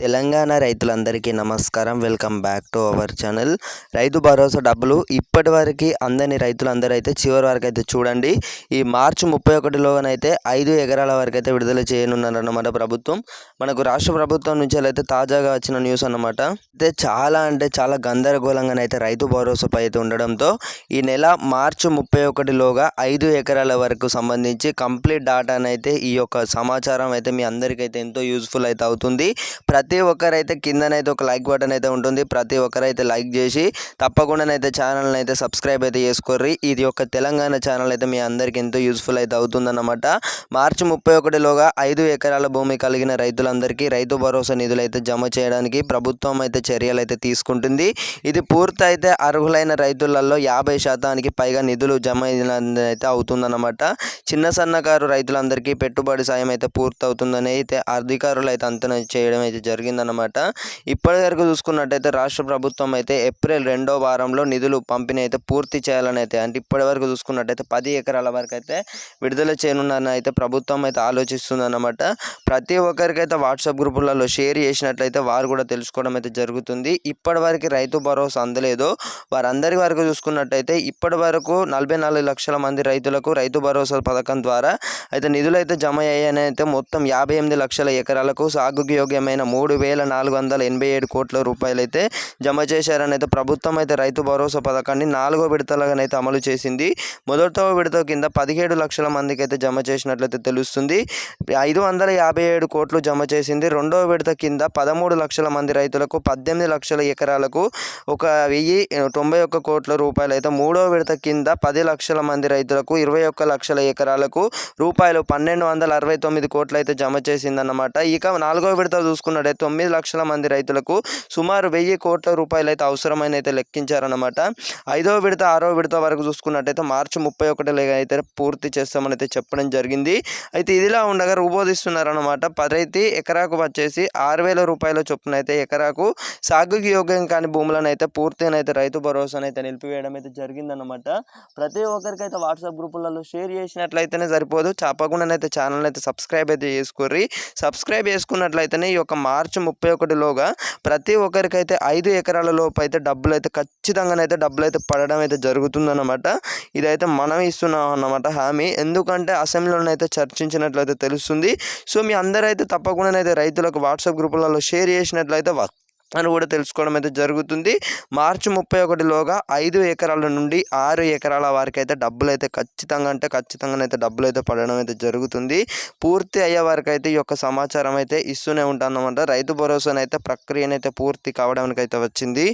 తెలంగాణ రైతులందరికీ నమస్కారం. Welcome back to our channel. Rythu Bharosa డబ్బులు ఇప్పటి వరకు అందని రైతులందరూ అయితే చివరి వరకు అయితే చూడండి. ఈ మార్చి 31లోనైతే 5 ఎకరాల వరకు అయితే విడుదల చేయనున్నారన్నమాట ప్రభుత్వం. మనకు రాష్ట్ర ప్రభుత్వం నుంచి అయితే తాజాగా వచ్చిన న్యూస్ అన్నమాట. అయితే చాలా గందరగోళంగానైతే రైతు భరోసాపై అయితే ఉండడంతో ఈ నెల మార్చి 31లోగా 5 ఎకరాల వరకు సంబంధించి కంప్లీట్ డాటానైతే ఈ యొక్క సమాచారం అయితే మీ అందరికైతే ఎంతో యూజ్ఫుల్ అయితే అవుతుంది. ప్రతి ఒక్కరైతే కిందనైతే ఒక లైక్ బటన్ అయితే ఉంటుంది. ప్రతి ఒక్కరైతే లైక్ చేసి తప్పకుండానైతే ఛానల్ని అయితే సబ్స్క్రైబ్ అయితే చేసుకోర్రి. ఇది ఒక తెలంగాణ ఛానల్ అయితే మీ అందరికీ ఎంతో యూస్ఫుల్ అయితే అవుతుందన్నమాట. మార్చి 31లోగా 5 ఎకరాల భూమి కలిగిన రైతులందరికీ రైతు భరోసా నిధులు అయితే జమ చేయడానికి ప్రభుత్వం అయితే చర్యలు అయితే తీసుకుంటుంది. ఇది పూర్తయితే అర్హులైన రైతులలో 50% పైగా నిధులు జమ అయితే అవుతుందన్నమాట. చిన్న సన్నకారు రైతులందరికీ పెట్టుబడి సాయం అయితే పూర్తవుతుందని అయితే అధికారులు అయితే అంచనా చేయడం అయితే జరిగిందన్నమాట. ఇప్పటి వరకు చూసుకున్నట్టయితే రాష్ట్ర ప్రభుత్వం అయితే ఏప్రిల్ 2వ వారంలో నిధులు పంపిణీ అయితే పూర్తి చేయాలని అయితే అంటే ఇప్పటి వరకు చూసుకున్నట్టయితే 10 ఎకరాల వరకు అయితే విడుదల చేయనున్నారని అయితే ప్రభుత్వం అయితే ఆలోచిస్తుందన్నమాట. ప్రతి ఒక్కరికైతే వాట్సాప్ గ్రూపులలో షేర్ చేసినట్లయితే వారు కూడా తెలుసుకోవడం అయితే జరుగుతుంది. ఇప్పటి వరకు రైతు భరోసా అందలేదో వారందరి వరకు చూసుకున్నట్టయితే ఇప్పటి వరకు 44 లక్షల మంది రైతులకు రైతు భరోసా పథకం ద్వారా అయితే నిధులు అయితే జమ అయ్యాయని అయితే మొత్తం 58 లక్షల ఎకరాలకు సాగుకు యోగ్యమైన 3,487 కోట్ల రూపాయలు అయితే జమ చేశారని అయితే ప్రభుత్వం అయితే రైతు భరోసా పథకాన్ని 4వ విడతలుగానైతే అమలు చేసింది. మొదట విడత కింద 17 లక్షల మందికి అయితే జమ చేసినట్లయితే తెలుస్తుంది. 557 కోట్లు జమ చేసింది. రెండవ విడత కింద 13 లక్షల మంది రైతులకు 18 లక్షల ఎకరాలకు 1,091 కోట్ల రూపాయలు అయితే మూడవ విడత కింద 10 లక్షల మంది రైతులకు 21 లక్షల ఎకరాలకు రూపాయలు 1,269 కోట్లు అయితే జమ చేసిందన్నమాట. ఇక 4వ విడత చూసుకున్నట్టయితే 9 లక్షల మంది రైతులకు సుమారు 1,000 కోట్ల రూపాయలు అయితే అవసరమైన అయితే లెక్కించారన్నమాట. 5వ విడత 6వ విడత వరకు చూసుకున్నట్టయితే మార్చి 31 అయితే పూర్తి చేస్తామని అయితే చెప్పడం జరిగింది. అయితే ఇదిలా ఉండగా రూపొందిస్తున్నారన్నమాట. ప్రతి ఎకరాకు వచ్చేసి 6,000 రూపాయల చొప్పున అయితే ఎకరాకు సాగుకి యోగ్యం కాని భూములను అయితే పూర్తినైతే రైతు భరోసాను అయితే నిలిపివేయడం అయితే జరిగిందన్నమాట. ప్రతి ఒక్కరికైతే వాట్సాప్ గ్రూపులలో షేర్ చేసినట్లయితేనే సరిపోదు, తప్పకుండానైతే ఛానల్ అయితే సబ్స్క్రైబ్ అయితే చేసుకోర్రి. సబ్స్క్రైబ్ చేసుకున్నట్లయితేనే ఈ యొక్క మార్చి 31లోగా ప్రతి ఒక్కరికైతే 5 ఎకరాల లోపు అయితే డబ్బులు అయితే ఖచ్చితంగానైతే డబ్బులు అయితే పడడం అయితే జరుగుతుందన్నమాట. ఇదైతే మనం ఇస్తున్నాం అన్నమాట హామీ. ఎందుకంటే అసెంబ్లీలోనైతే చర్చించినట్లయితే తెలుస్తుంది. సో మీ అందరైతే తప్పకుండానైతే రైతులకు వాట్సాప్ గ్రూపులలో షేర్ చేసినట్లయితే అని కూడా తెలుసుకోవడం అయితే జరుగుతుంది. మార్చి 31లోగా 5 ఎకరాల నుండి 6 ఎకరాల వరకు అయితే డబ్బులు అయితే ఖచ్చితంగానైతే డబ్బులు అయితే పడడం అయితే జరుగుతుంది. పూర్తి అయ్యే వరకు అయితే ఈ యొక్క సమాచారం అయితే ఇస్తూనే ఉంటానన్నమాట. రైతు భరోసానైతే ప్రక్రియనైతే పూర్తి కావడానికి అయితే వచ్చింది.